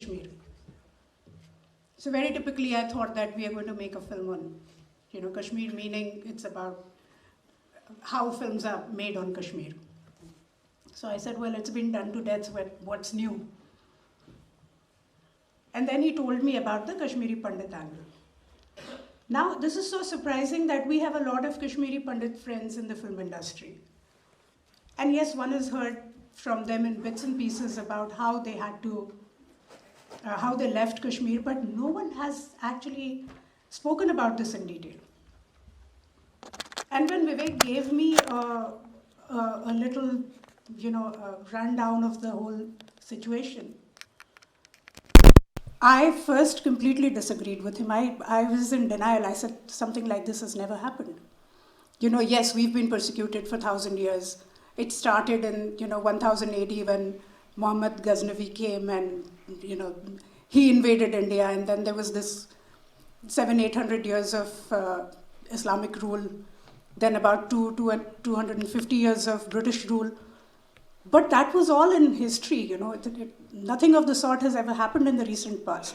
Kashmir. So very typically, I thought that we are going to make a film on, Kashmir, meaning it's about how films are made on Kashmir. So I said, well, it's been done to death, what's new? And then he told me about the Kashmiri Pandit angle. Now, this is so surprising that we have a lot of Kashmiri Pandit friends in the film industry. And yes, one has heard from them in bits and pieces about how they had to, how they left Kashmir, but no one has actually spoken about this in detail. And when Vivek gave me a little, rundown of the whole situation, I first completely disagreed with him. I was in denial. I said something like this has never happened. Yes, we've been persecuted for 1,000 years. It started in, 1000 AD when Muhammad Ghaznavi came and, he invaded India, and then there was this 700-800 years of Islamic rule, then about 250 years of British rule. But that was all in history, nothing of the sort has ever happened in the recent past.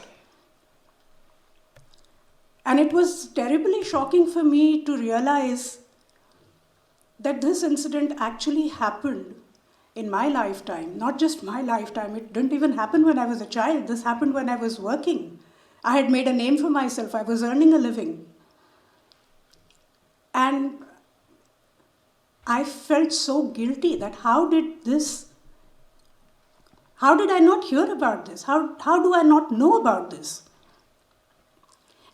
And it was terribly shocking for me to realize that this incident actually happened in my lifetime, not just my lifetime. It didn't even happen when I was a child. This happened when I was working. I had made a name for myself. I was earning a living. And I felt so guilty that how did I not hear about this? How do I not know about this?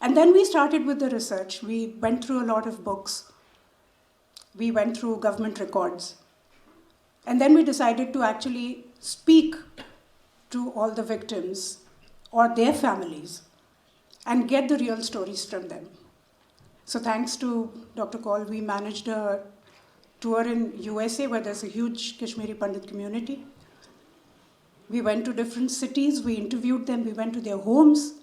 And then we started with the research. We went through a lot of books. We went through government records. And then we decided to actually speak to all the victims or their families and get the real stories from them. So thanks to Dr. Kaul, we managed a tour in USA where there's a huge Kashmiri Pandit community. We went to different cities, we interviewed them, we went to their homes.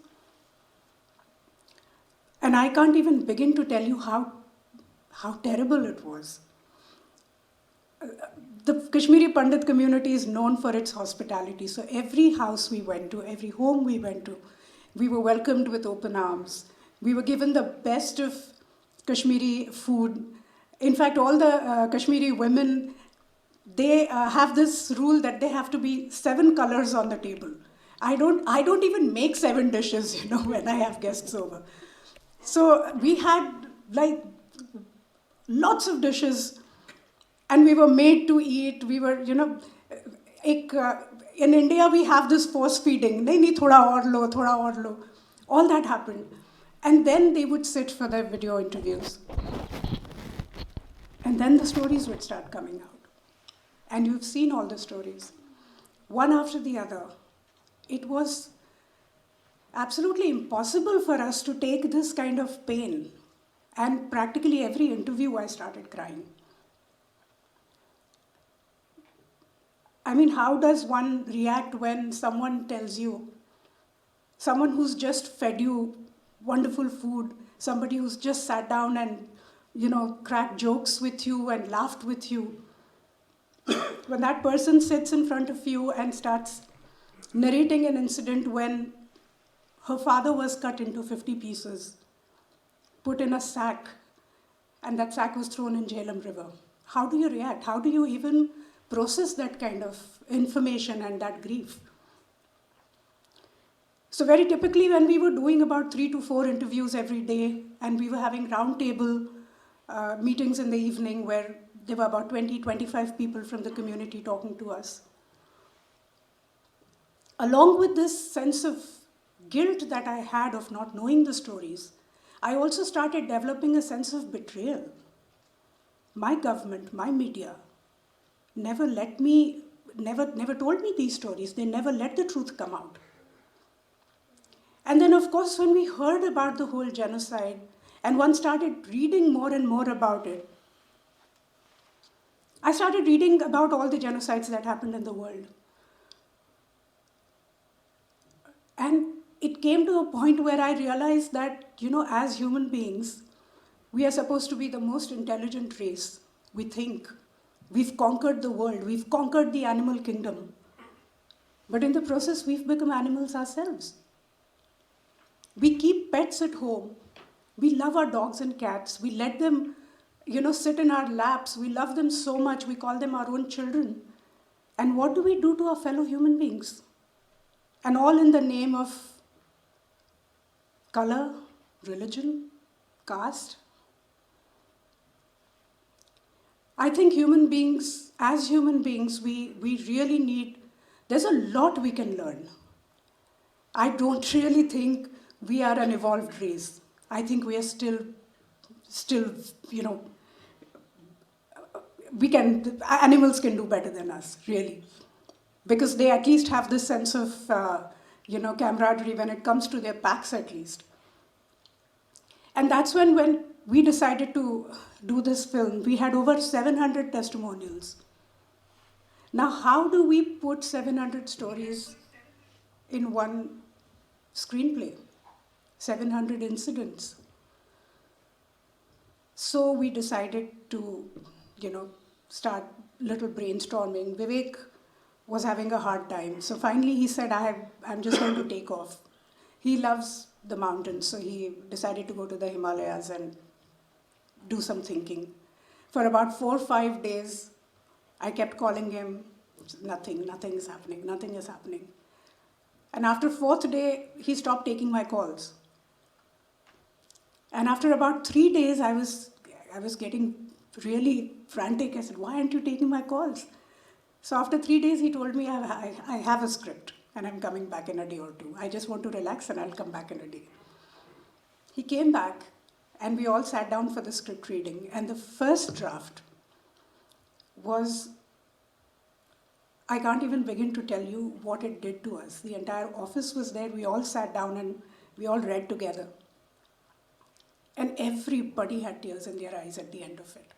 And I can't even begin to tell you how terrible it was. The Kashmiri Pandit community is known for its hospitality. So every house we went to, every home we went to, we were welcomed with open arms. We were given the best of Kashmiri food. In fact, all the Kashmiri women, they have this rule that they have to be 7 colors on the table. I don't even make 7 dishes, when I have guests over. So we had lots of dishes, and we were made to eat. We were, in India we have this force feeding. Nahi, thoda aur lo. All that happened. And then they would sit for their video interviews. And then the stories would start coming out. And you've seen all the stories, one after the other. It was absolutely impossible for us to take this kind of pain. And practically every interview I started crying. I mean, how does one react when someone tells you, someone who's just fed you wonderful food, somebody who's just sat down and, cracked jokes with you and laughed with you, when that person sits in front of you and starts narrating an incident when her father was cut into 50 pieces, put in a sack, and that sack was thrown in Jhelum River. How do you react? How do you even process that kind of information and that grief? So very typically when we were doing about 3 to 4 interviews every day, and we were having roundtable meetings in the evening where there were about 20-25 people from the community talking to us. Along with this sense of guilt that I had of not knowing the stories, I also started developing a sense of betrayal. My government, my media, never told me these stories. They never let the truth come out. And then, of course, when we heard about the whole genocide, and one started reading more and more about it, I started reading about all the genocides that happened in the world. And it came to a point where I realized that, as human beings, we are supposed to be the most intelligent race. We think. We've conquered the world. We've conquered the animal kingdom. But in the process, we've become animals ourselves. We keep pets at home. We love our dogs and cats. We let them, sit in our laps. We love them so much. We call them our own children. And what do we do to our fellow human beings? And all in the name of color, religion, caste. I think as human beings, we really need, there's a lot we can learn. I don't really think we are an evolved race. I think we are still, animals can do better than us, really. Because they at least have this sense of, camaraderie when it comes to their packs at least. And that's when we decided to do this film, we had over 700 testimonials. Now, how do we put 700 stories in one screenplay? 700 incidents. So we decided to, start little brainstorming. Vivek was having a hard time. So finally he said, I'm just going to take off. He loves the mountains, so he decided to go to the Himalayas and do some thinking. For about 4 or 5 days, I kept calling him. Nothing is happening. And after 4th day, he stopped taking my calls. And after about 3 days, I was getting really frantic. I said, why aren't you taking my calls? So after 3 days, he told me, I have a script and I'm coming back in a day or two. I just want to relax and I'll come back in a day. He came back and we all sat down for the script reading. And the first draft was, I can't even begin to tell you what it did to us. The entire office was there. We all sat down and we all read together. And everybody had tears in their eyes at the end of it.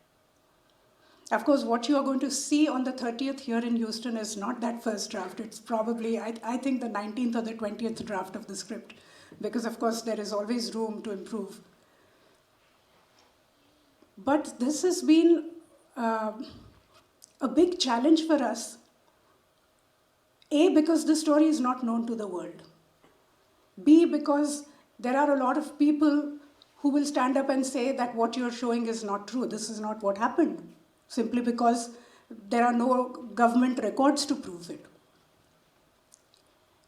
Of course, what you are going to see on the 30th here in Houston is not that first draft. It's probably, I think, the 19th or the 20th draft of the script. Because, of course, there is always room to improve. But this has been a big challenge for us. A, because the story is not known to the world. B, because there are a lot of people who will stand up and say that what you're showing is not true. This is not what happened. Simply because there are no government records to prove it.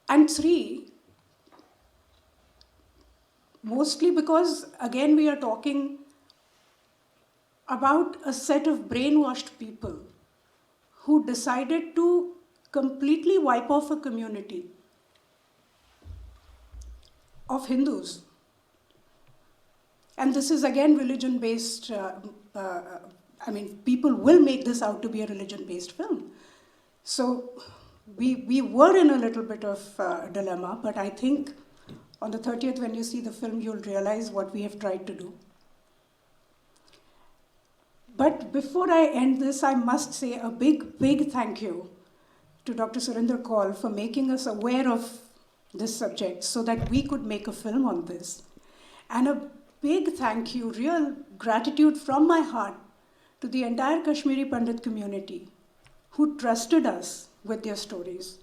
And 3, mostly because, again, we are talking about a set of brainwashed people who decided to completely wipe off a community of Hindus. And this is again religion-based, people will make this out to be a religion-based film. So we were in a little bit of a dilemma, but I think on the 30th, when you see the film, you'll realize what we have tried to do. But before I end this, I must say a big, big thank you to Dr. Surinder Kaul for making us aware of this subject so that we could make a film on this. And a big thank you, real gratitude from my heart to the entire Kashmiri Pandit community who trusted us with their stories,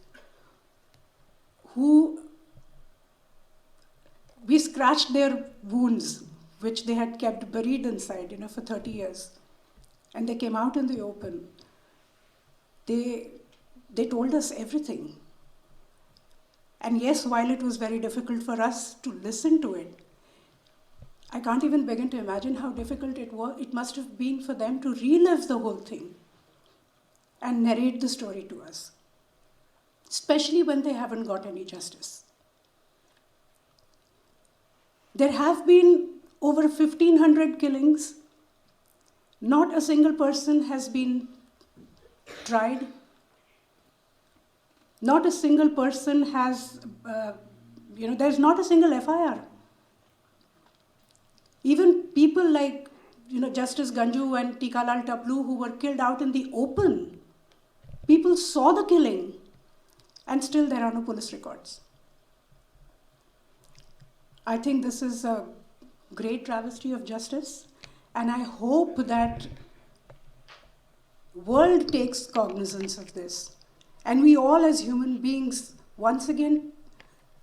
we scratched their wounds, which they had kept buried inside, for 30 years. And they came out in the open. They told us everything. And yes, while it was very difficult for us to listen to it, I can't even begin to imagine how difficult it must have been for them to relive the whole thing and narrate the story to us, especially when they haven't got any justice. There have been over 1,500 killings. Not a single person has been tried. Not a single person has, there's not a single FIR. Even people like, Justice Ganju and Tikalal Taplu, who were killed out in the open, people saw the killing, and still there are no police records. I think this is a great travesty of justice, and I hope that world takes cognizance of this And we all as human beings, once again,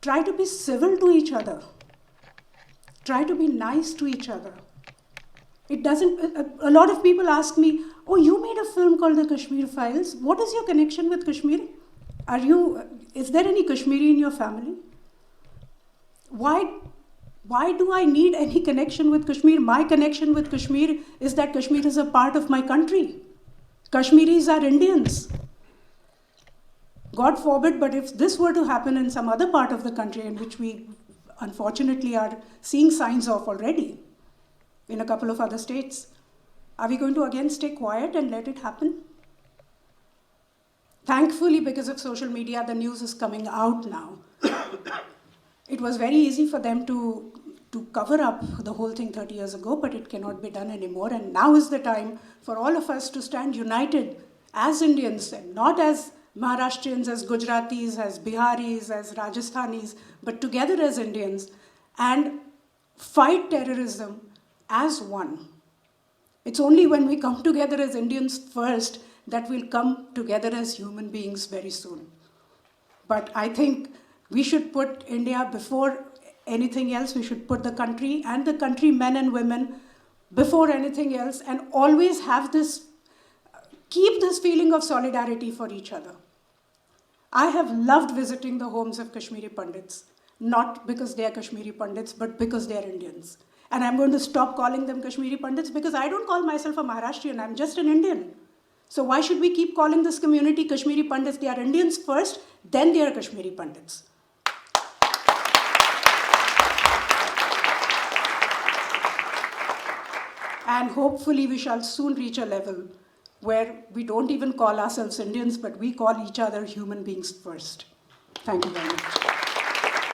try to be civil to each other. Try to be nice to each other. It doesn't, a lot of people ask me, oh, you made a film called The Kashmir Files. What is your connection with Kashmir? Is there any Kashmiri in your family? Why do I need any connection with Kashmir? My connection with Kashmir is that Kashmir is a part of my country. Kashmiris are Indians. God forbid, but if this were to happen in some other part of the country, in which we unfortunately are seeing signs of already, in a couple of other states, are we going to again stay quiet and let it happen? Thankfully, because of social media, the news is coming out now. It was very easy for them to cover up the whole thing 30 years ago, but it cannot be done anymore. And now is the time for all of us to stand united as Indians, and not as Maharashtrians, as Gujaratis, as Biharis, as Rajasthanis, but together as Indians, and fight terrorism as one. It's only when we come together as Indians first that we'll come together as human beings very soon. But I think we should put India before anything else. We should put the country and the countrymen and women before anything else, and always have this, keep this feeling of solidarity for each other. I have loved visiting the homes of Kashmiri Pandits, not because they are Kashmiri Pandits, but because they are Indians. And I'm going to stop calling them Kashmiri Pandits, because I don't call myself a Maharashtrian, I'm just an Indian. So why should we keep calling this community Kashmiri Pandits? They are Indians first, then they are Kashmiri Pandits. And hopefully we shall soon reach a level where we don't even call ourselves Indians, but we call each other human beings first. Thank you very much.